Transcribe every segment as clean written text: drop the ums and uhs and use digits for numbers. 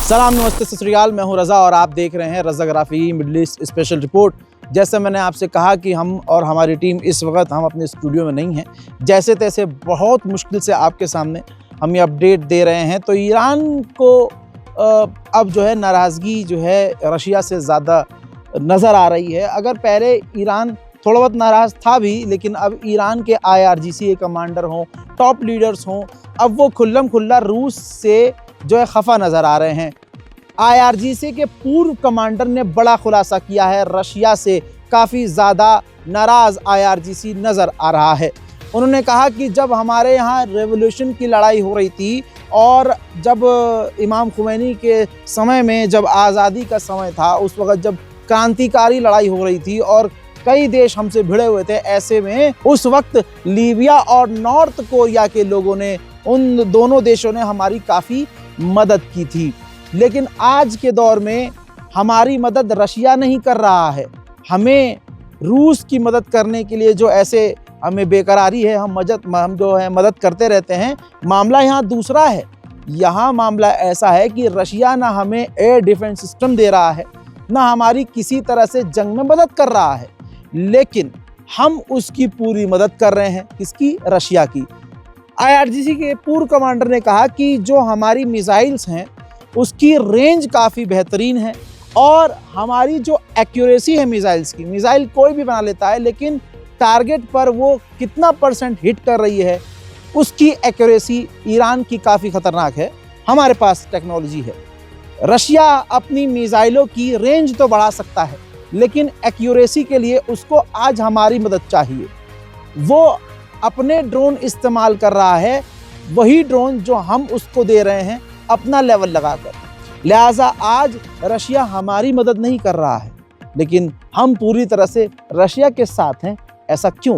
सलाम नमस्ते सत श्री अकाल, मैं हूं रज़ा और आप देख रहे हैं रज़ाग्राफी मिडल ईस्ट स्पेशल रिपोर्ट। जैसे मैंने आपसे कहा कि हम और हमारी टीम इस वक्त हम अपने स्टूडियो में नहीं हैं, जैसे तैसे बहुत मुश्किल से आपके सामने हम ये अपडेट दे रहे हैं। तो ईरान को अब जो है नाराज़गी जो है रशिया से ज़्यादा नज़र आ रही है। अगर पहले ईरान थोड़ा बहुत नाराज़ था भी, लेकिन अब ईरान के IRGC के कमांडर हों, टॉप लीडर्स हों, अब वो खुल्लम खुल्ला रूस से जो है खफा नज़र आ रहे हैं। IRGC के पूर्व कमांडर ने बड़ा खुलासा किया है, रशिया से काफ़ी ज़्यादा नाराज़ IRGC नज़र आ रहा है। उन्होंने कहा कि जब हमारे यहाँ रेवोल्यूशन की लड़ाई हो रही थी और जब इमाम खुमैनी के समय में जब आज़ादी का समय था, उस वक़्त जब क्रांतिकारी लड़ाई हो रही थी और कई देश हमसे भिड़े हुए थे, ऐसे में उस वक्त लीबिया और नॉर्थ कोरिया के लोगों ने, उन दोनों देशों ने हमारी काफ़ी मदद की थी। लेकिन आज के दौर में हमारी मदद रशिया नहीं कर रहा है, हमें रूस की मदद करने के लिए जो ऐसे हमें बेकरारी है, हम जो है मदद करते रहते हैं। मामला यहाँ दूसरा है। यहाँ मामला ऐसा है कि रशिया ना हमें एयर डिफेंस सिस्टम दे रहा है, ना हमारी किसी तरह से जंग में मदद कर रहा है, लेकिन हम उसकी पूरी मदद कर रहे हैं। किसकी? रशिया की। IRGC के पूर्व कमांडर ने कहा कि जो हमारी मिसाइल्स हैं उसकी रेंज काफ़ी बेहतरीन है और हमारी जो एक्यूरेसी है मिसाइल्स की, मिसाइल कोई भी बना लेता है, लेकिन टारगेट पर वो कितना % हिट कर रही है उसकी एक्यूरेसी ईरान की काफ़ी ख़तरनाक है। हमारे पास टेक्नोलॉजी है। रशिया अपनी मिसाइलों की रेंज तो बढ़ा सकता है, लेकिन एक्यूरेसी के लिए उसको आज हमारी मदद चाहिए। वो अपने ड्रोन इस्तेमाल कर रहा है, वही ड्रोन जो हम उसको दे रहे हैं अपना लेवल लगाकर। लिहाजा आज रशिया हमारी मदद नहीं कर रहा है, लेकिन हम पूरी तरह से रशिया के साथ हैं। ऐसा क्यों?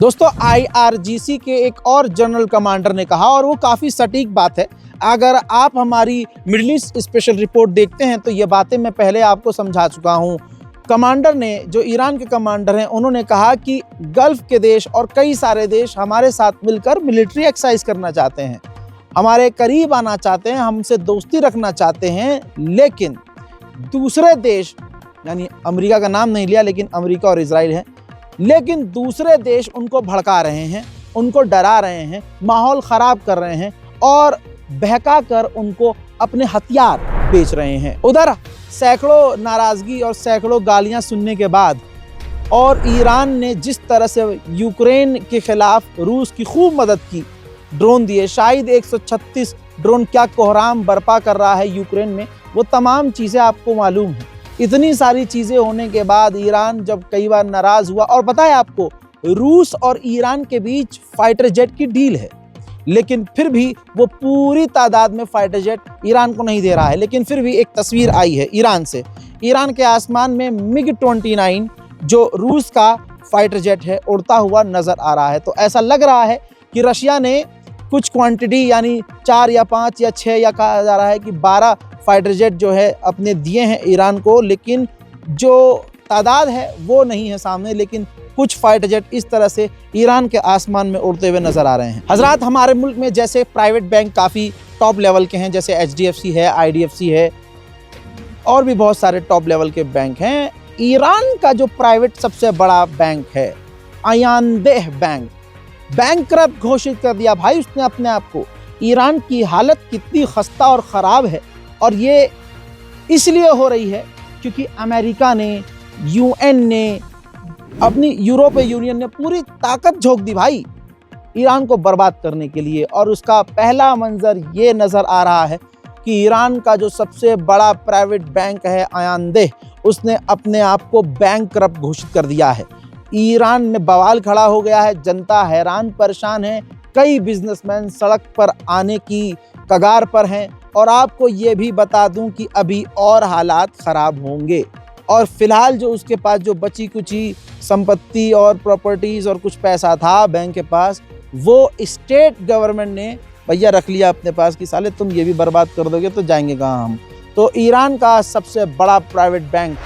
दोस्तों, IRGC के एक और जनरल कमांडर ने कहा, और वो काफ़ी सटीक बात है। अगर आप हमारी मिडल ईस्ट स्पेशल रिपोर्ट देखते हैं तो ये बातें मैं पहले आपको समझा चुका हूँ। कमांडर ने, जो ईरान के कमांडर हैं, उन्होंने कहा कि गल्फ़ के देश और कई सारे देश हमारे साथ मिलकर मिलिट्री एक्सरसाइज करना चाहते हैं, हमारे करीब आना चाहते हैं, हमसे दोस्ती रखना चाहते हैं, लेकिन दूसरे देश, यानी अमेरिका का नाम नहीं लिया, लेकिन अमेरिका और इजराइल हैं, लेकिन दूसरे देश उनको भड़का रहे हैं, उनको डरा रहे हैं, माहौल ख़राब कर रहे हैं और बहका कर उनको अपने हथियार बेच रहे हैं। उधर सैकड़ों नाराज़गी और सैकड़ों गालियां सुनने के बाद और ईरान ने जिस तरह से यूक्रेन के ख़िलाफ़ रूस की खूब मदद की, ड्रोन दिए, शायद 136 ड्रोन क्या कोहराम बर्पा कर रहा है यूक्रेन में, वो तमाम चीज़ें आपको मालूम हैं। इतनी सारी चीज़ें होने के बाद ईरान जब कई बार नाराज़ हुआ, और पता है आपको, रूस और ईरान के बीच फाइटर जेट की डील है, लेकिन फिर भी वो पूरी तादाद में फाइटर जेट ईरान को नहीं दे रहा है। लेकिन फिर भी एक तस्वीर आई है ईरान से, ईरान के आसमान में MiG-29 जो रूस का फाइटर जेट है उड़ता हुआ नज़र आ रहा है। तो ऐसा लग रहा है कि रशिया ने कुछ क्वांटिटी, यानी 4 या 5 या 6 या कहा जा रहा है कि 12 फाइटर जेट जो है अपने दिए हैं ईरान को, लेकिन जो तादाद है वो नहीं है सामने। लेकिन कुछ फाइटर जेट इस तरह से ईरान के आसमान में उड़ते हुए नज़र आ रहे हैं। हजरात, हमारे मुल्क में जैसे प्राइवेट बैंक काफ़ी टॉप लेवल के हैं, जैसे HDFC है, IDFC है, और भी बहुत सारे टॉप लेवल के बैंक हैं। ईरान का जो प्राइवेट सबसे बड़ा बैंक है आयांदेह बैंकरप्ट घोषित कर दिया भाई उसने अपने आप को। ईरान की हालत कितनी खस्ता और ख़राब है, और ये इसलिए हो रही है क्योंकि अमेरिका ने, UN ने, अपनी यूरोपीय यूनियन ने पूरी ताकत झोंक दी भाई ईरान को बर्बाद करने के लिए। और उसका पहला मंजर ये नज़र आ रहा है कि ईरान का जो सबसे बड़ा प्राइवेट बैंक है आयांदेह, उसने अपने आप को बैंकरप्ट घोषित कर दिया है। ईरान में बवाल खड़ा हो गया है, जनता हैरान परेशान है, कई बिजनेसमैन सड़क पर आने की कगार पर हैं। और आपको ये भी बता दूं कि अभी और हालात ख़राब होंगे। और फिलहाल जो उसके पास जो बची कुची संपत्ति और प्रॉपर्टीज़ और कुछ पैसा था बैंक के पास, वो स्टेट गवर्नमेंट ने भैया रख लिया अपने पास कि साले तुम ये भी बर्बाद कर दोगे तो जाएंगे कहाँ हम। तो ईरान का सबसे बड़ा प्राइवेट बैंक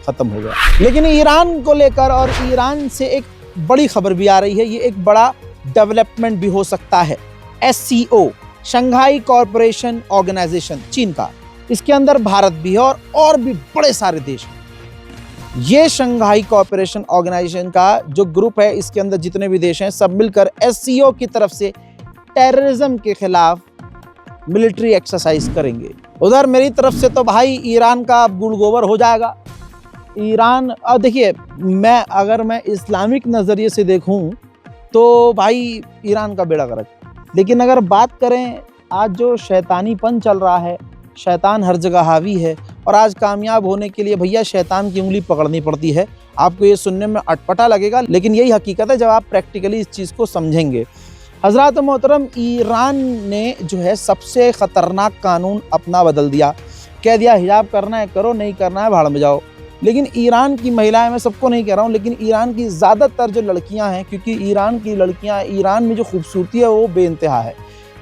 ख़त्म हो गया। लेकिन ईरान को लेकर और ईरान से एक बड़ी खबर भी आ रही है, ये एक बड़ा डेवलपमेंट भी हो सकता है। SCO, शंघाई कॉरपोरेशन ऑर्गेनाइजेशन, चीन का, इसके अंदर भारत भी है और भी बड़े सारे देश हैं। ये शंघाई कॉरपोरेशन ऑर्गेनाइजेशन का जो ग्रुप है, इसके अंदर जितने भी देश हैं सब मिलकर SCO की तरफ से टेररिज्म के खिलाफ मिलिट्री एक्सरसाइज करेंगे। उधर मेरी तरफ से तो भाई ईरान का गुड़ गोबर हो जाएगा। ईरान, अब देखिए, अगर मैं इस्लामिक नज़रिए से देखूं तो भाई ईरान का बेड़ा गर्क। लेकिन अगर बात करें आज जो शैतानीपन चल रहा है, शैतान हर जगह हावी है और आज कामयाब होने के लिए भैया शैतान की उंगली पकड़नी पड़ती है। आपको ये सुनने में अटपटा लगेगा, लेकिन यही हकीकत है जब आप प्रैक्टिकली इस चीज़ को समझेंगे। हज़रात मोहतरम, ईरान ने जो है सबसे ख़तरनाक कानून अपना बदल दिया, कह दिया हिजाब करना है करो, नहीं करना है भाड़ में जाओ। लेकिन ईरान की महिलाएं, मैं सबको नहीं कह रहा हूँ, लेकिन ईरान की ज़्यादातर जो लड़कियां हैं, क्योंकि ईरान की लड़कियां, ईरान में जो खूबसूरती है वो बेइंतहा है।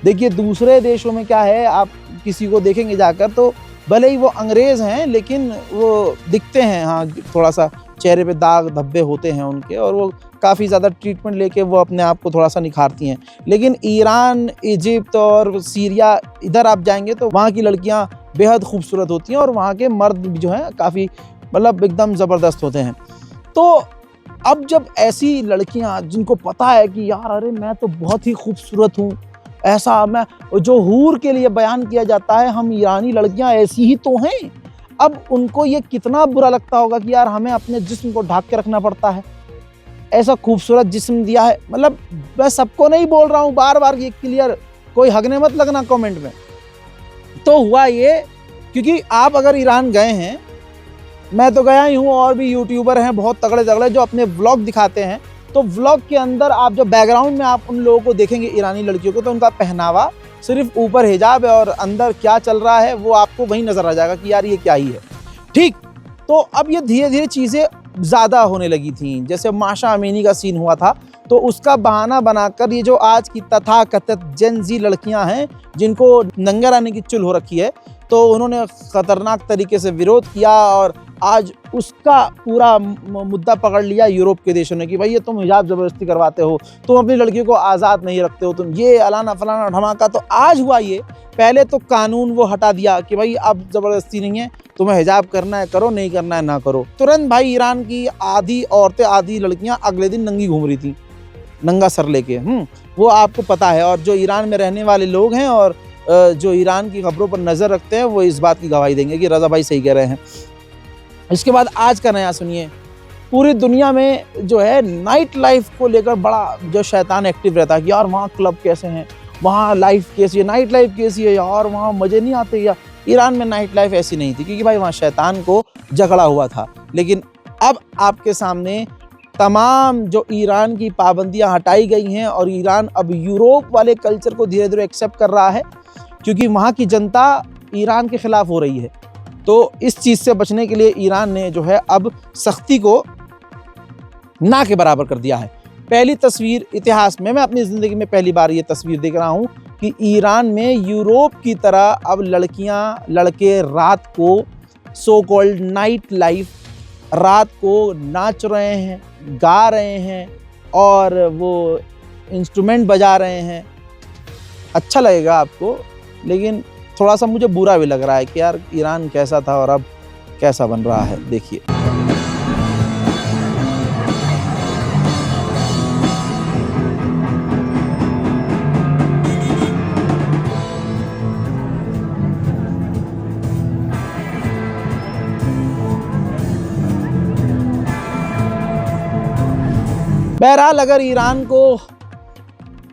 देखिए दूसरे देशों में क्या है, आप किसी को देखेंगे जाकर तो भले ही वो अंग्रेज़ हैं लेकिन वो दिखते हैं, हाँ थोड़ा सा चेहरे पे दाग धब्बे होते हैं उनके, और वो काफ़ी ज़्यादा ट्रीटमेंट लेके वो अपने आप को थोड़ा सा निखारती हैं। लेकिन ईरान, इजिप्ट और सीरिया, इधर आप जाएंगे तो वहाँ की लड़कियाँ बेहद खूबसूरत होती हैं और वहाँ के मर्द भी जो हैं काफ़ी मतलब एकदम ज़बरदस्त होते हैं। तो अब जब ऐसी लड़कियां जिनको पता है कि यार अरे मैं तो बहुत ही खूबसूरत हूँ, ऐसा मैं जो हूर के लिए बयान किया जाता है, हम ईरानी लड़कियां ऐसी ही तो हैं, अब उनको ये कितना बुरा लगता होगा कि यार हमें अपने जिस्म को ढक के रखना पड़ता है, ऐसा खूबसूरत जिस्म दिया है। मतलब मैं सबको नहीं बोल रहा हूँ, बार बार ये क्लियर, कोई हगने मत लगना कमेंट में। तो हुआ ये, क्योंकि आप अगर ईरान गए हैं, मैं तो गया ही हूँ, और भी यूट्यूबर हैं बहुत तगड़े तगड़े जो अपने व्लॉग दिखाते हैं, तो व्लॉग के अंदर आप जो बैकग्राउंड में आप उन लोगों को देखेंगे ईरानी लड़कियों को, तो उनका पहनावा सिर्फ ऊपर हिजाब है और अंदर क्या चल रहा है वो आपको वहीं नज़र आ जाएगा कि यार ये क्या ही है। ठीक, तो अब ये धीरे धीरे चीज़ें ज़्यादा होने लगी थी। जैसे माशा अमीनी का सीन हुआ था, तो उसका बहाना बनाकर ये जो आज की तथाकथित जेन ज़ी लड़कियां हैं जिनको नंगे रहने की चुल हो रखी है, तो उन्होंने ख़तरनाक तरीके से विरोध किया और आज उसका पूरा मुद्दा पकड़ लिया यूरोप के देशों ने कि भाई ये तुम हिजाब ज़बरदस्ती करवाते हो, तुम अपनी लड़कियों को आज़ाद नहीं रखते हो, तुम ये अलाना फलाना धमाका। तो आज हुआ ये, पहले तो कानून वो हटा दिया कि भाई अब ज़बरदस्ती नहीं है, तुम्हें हिजाब करना है करो, नहीं करना है ना करो। तुरंत भाई ईरान की आधी औरतें, आधी लड़कियां अगले दिन नंगी घूम रही थी, नंगा सर लेके। वो आपको पता है, और जो ईरान में रहने वाले लोग हैं और जो ईरान की खबरों पर नज़र रखते हैं वो इस बात की गवाही देंगे कि रज़ा भाई सही कह रहे हैं। इसके बाद आज का नया सुनिए। पूरी दुनिया में जो है नाइट लाइफ को लेकर बड़ा जो शैतान एक्टिव रहता है कि यार वहाँ क्लब कैसे हैं, वहाँ लाइफ कैसी है, नाइट लाइफ कैसी है यार, वहाँ मज़े नहीं आते। या ईरान में नाइट लाइफ ऐसी नहीं थी, क्योंकि भाई वहाँ शैतान को जकड़ा हुआ था। लेकिन अब आपके सामने तमाम जो ईरान की पाबंदियाँ हटाई गई हैं और ईरान अब यूरोप वाले कल्चर को धीरे धीरे एक्सेप्ट कर रहा है, क्योंकि वहाँ की जनता ईरान के ख़िलाफ़ हो रही है। तो इस चीज़ से बचने के लिए ईरान ने जो है अब सख्ती को ना के बराबर कर दिया है। पहली तस्वीर इतिहास में, मैं अपनी ज़िंदगी में पहली बार ये तस्वीर देख रहा हूँ कि ईरान में यूरोप की तरह अब लड़कियाँ लड़के रात को सो कॉल्ड नाइट लाइफ, रात को नाच रहे हैं, गा रहे हैं और वो इंस्ट्रूमेंट बजा रहे हैं। अच्छा लगेगा आपको, लेकिन थोड़ा सा मुझे बुरा भी लग रहा है कि यार ईरान कैसा था और अब कैसा बन रहा है। देखिए बहरहाल अगर ईरान को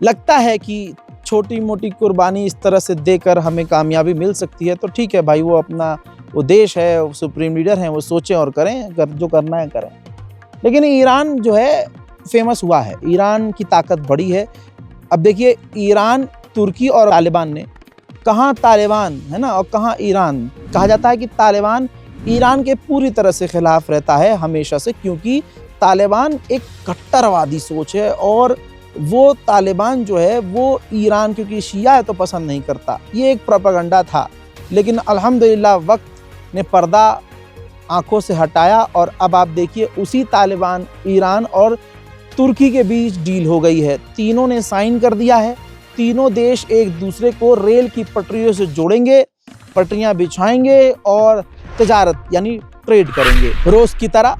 लगता है कि छोटी मोटी कुर्बानी इस तरह से देकर हमें कामयाबी मिल सकती है तो ठीक है भाई, वो अपना वो देश है, वो सुप्रीम लीडर हैं, वो सोचें और करें, जो करना है करें। लेकिन ईरान जो है फेमस हुआ है, ईरान की ताकत बड़ी है। अब देखिए ईरान, तुर्की और तालिबान ने, कहाँ तालिबान है ना और कहाँ ईरान। कहा जाता है कि तालिबान ईरान के पूरी तरह से खिलाफ रहता है हमेशा से, क्योंकि तालिबान एक कट्टरवादी सोच है और वो तालिबान जो है वो ईरान, क्योंकि शिया है तो पसंद नहीं करता। ये एक प्रोपेगेंडा था, लेकिन अल्हम्दुलिल्लाह वक्त ने पर्दा आंखों से हटाया और अब आप देखिए उसी तालिबान, ईरान और तुर्की के बीच डील हो गई है। तीनों ने साइन कर दिया है। तीनों देश एक दूसरे को रेल की पटरियों से जोड़ेंगे, पटरियां बिछाएंगे और तिजारत यानी ट्रेड करेंगे। रोज की तरह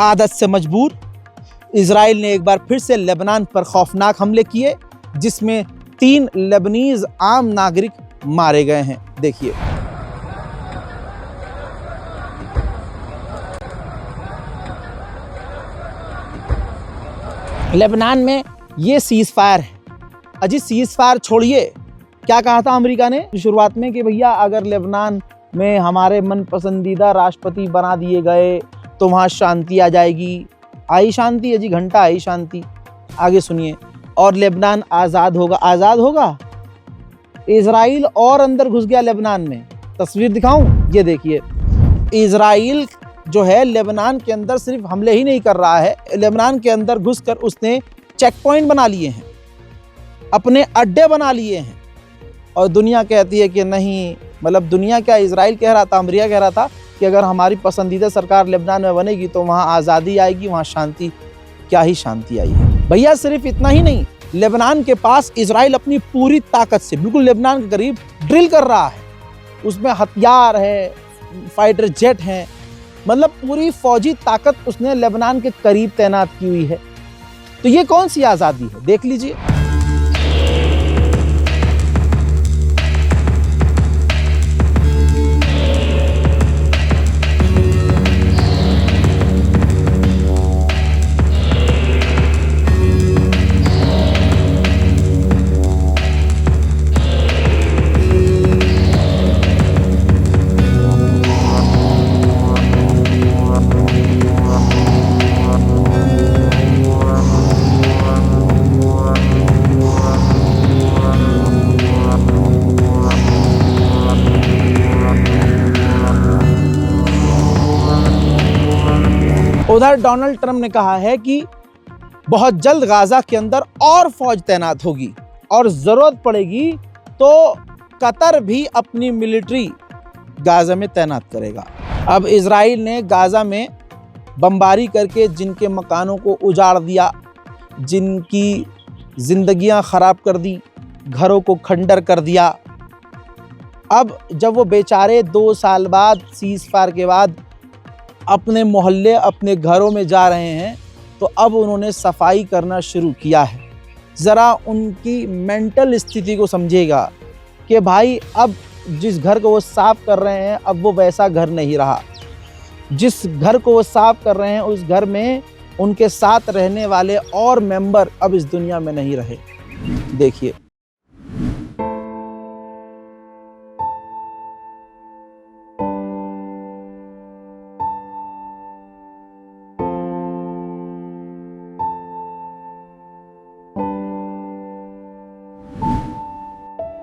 आदत से मजबूर इजराइल ने एक बार फिर से लेबनान पर खौफनाक हमले किए, जिसमें 3 लेबनीज आम नागरिक मारे गए हैं। देखिए लेबनान में ये सीज फायर है। अजी सीज फायर छोड़िए, क्या कहा था अमेरिका ने शुरुआत में कि भैया अगर लेबनान में हमारे मन पसंदीदा राष्ट्रपति बना दिए गए तो वहाँ शांति आ जाएगी। आई शांति, अजी घंटा आई शांति। आगे सुनिए, और लेबनान आज़ाद होगा। आज़ाद होगा? इजराइल और अंदर घुस गया लेबनान में। तस्वीर दिखाऊं? ये देखिए, इजराइल जो है लेबनान के अंदर सिर्फ हमले ही नहीं कर रहा है, लेबनान के अंदर घुसकर उसने चेक पॉइंट बना लिए हैं, अपने अड्डे बना लिए हैं। और दुनिया कहती है कि नहीं, मतलब दुनिया क्या, इजराइल कह रहा था, अमेरिका कह रहा था कि अगर हमारी पसंदीदा सरकार लेबनान में बनेगी तो वहाँ आज़ादी आएगी, वहाँ शांति। क्या ही शांति आई है भैया। सिर्फ इतना ही नहीं, लेबनान के पास इजराइल अपनी पूरी ताकत से बिल्कुल लेबनान के करीब ड्रिल कर रहा है। उसमें हथियार है, फाइटर जेट हैं, मतलब पूरी फौजी ताकत उसने लेबनान के करीब तैनात की हुई है। तो ये कौन सी आज़ादी है, देख लीजिए। उधर डोनाल्ड ट्रंप ने कहा है कि बहुत जल्द गाजा के अंदर और फौज तैनात होगी और जरूरत पड़ेगी तो कतर भी अपनी मिलिट्री गाजा में तैनात करेगा। अब इजराइल ने गाजा में बमबारी करके जिनके मकानों को उजाड़ दिया, जिनकी जिंदगियां खराब कर दी, घरों को खंडर कर दिया, अब जब वो बेचारे 2 साल बाद सीज फायर के बाद अपने मोहल्ले, अपने घरों में जा रहे हैं, तो अब उन्होंने सफाई करना शुरू किया है। ज़रा उनकी मेंटल स्थिति को समझिएगा कि भाई अब जिस घर को वो साफ़ कर रहे हैं अब वो वैसा घर नहीं रहा। जिस घर को वो साफ़ कर रहे हैं उस घर में उनके साथ रहने वाले और मेंबर अब इस दुनिया में नहीं रहे। देखिए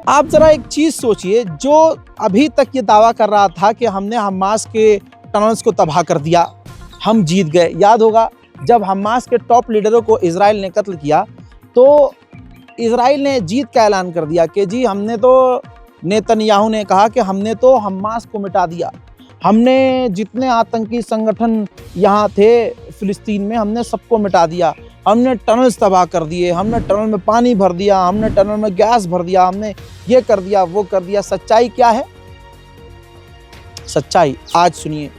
आप ज़रा एक चीज़ सोचिए, जो अभी तक ये दावा कर रहा था कि हमने हमास के टनल्स को तबाह कर दिया, हम जीत गए। याद होगा जब हमास के टॉप लीडरों को इजराइल ने कत्ल किया तो इजराइल ने जीत का ऐलान कर दिया कि जी हमने तो, नेतन्याहू ने कहा कि हमने तो हमास को मिटा दिया, हमने जितने आतंकी संगठन यहाँ थे फ़िलिस्तीन में हमने सबको मिटा दिया, हमने टनल्स तबाह कर दिए, हमने टनल में पानी भर दिया, हमने टनल में गैस भर दिया, हमने ये कर दिया, वो कर दिया। सच्चाई क्या है? सच्चाई आज सुनिए,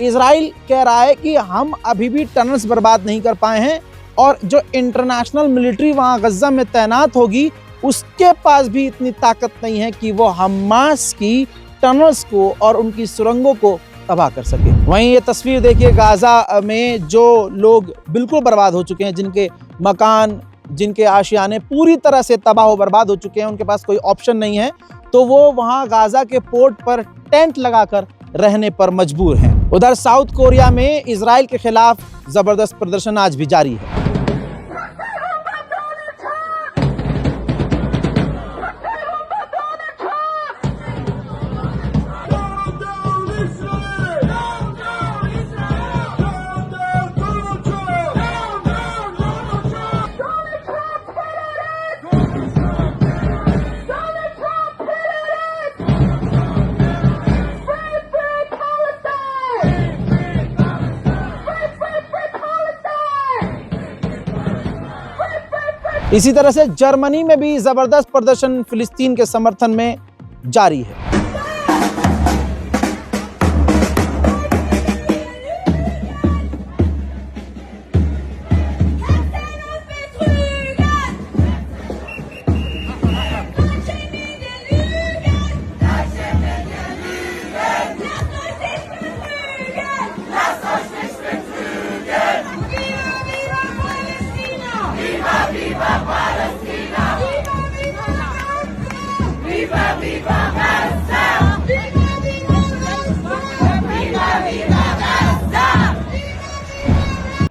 इजराइल कह रहा है कि हम अभी भी टनल्स बर्बाद नहीं कर पाए हैं और जो इंटरनेशनल मिलिट्री वहाँ गज़ा में तैनात होगी उसके पास भी इतनी ताकत नहीं है कि वो हमास की टनल्स को और उनकी सुरंगों को तबाह कर सके। वहीं ये तस्वीर देखिए गाज़ा में जो लोग बिल्कुल बर्बाद हो चुके हैं, जिनके मकान, जिनके आशियाने पूरी तरह से तबाह व बर्बाद हो चुके हैं, उनके पास कोई ऑप्शन नहीं है, तो वो वहाँ गाज़ा के पोर्ट पर टेंट लगाकर रहने पर मजबूर हैं। उधर साउथ कोरिया में इजराइल के खिलाफ जबरदस्त प्रदर्शन आज भी जारी है। इसी तरह से जर्मनी में भी जबरदस्त प्रदर्शन फिलिस्तीन के समर्थन में जारी है।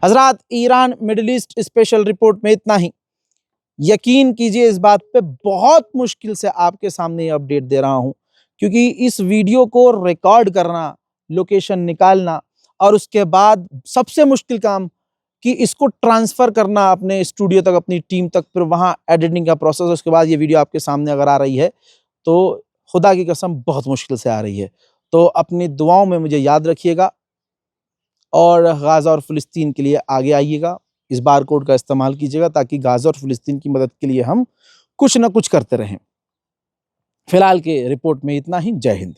हजरात, Iran middle east special report में इतना ही। यकीन कीजिए इस बात पे बहुत मुश्किल से आपके सामने ये अपडेट दे रहा हूं, क्योंकि इस वीडियो को रिकॉर्ड करना, लोकेशन निकालना और उसके बाद सबसे मुश्किल काम कि इसको ट्रांसफ़र करना अपने स्टूडियो तक, अपनी टीम तक, फिर वहाँ एडिटिंग का प्रोसेस, उसके बाद ये वीडियो आपके सामने अगर आ रही है तो खुदा की कसम बहुत मुश्किल से आ रही है। तो अपनी दुआओं में मुझे याद रखिएगा और गाज़ा और फ़िलिस्तीन के लिए आगे आइएगा। इस बार कोड का इस्तेमाल कीजिएगा ताकि गाज़ा और फ़िलिस्तीन की मदद के लिए हम कुछ न कुछ करते रहें। फिलहाल के रिपोर्ट में इतना ही। जय हिंद।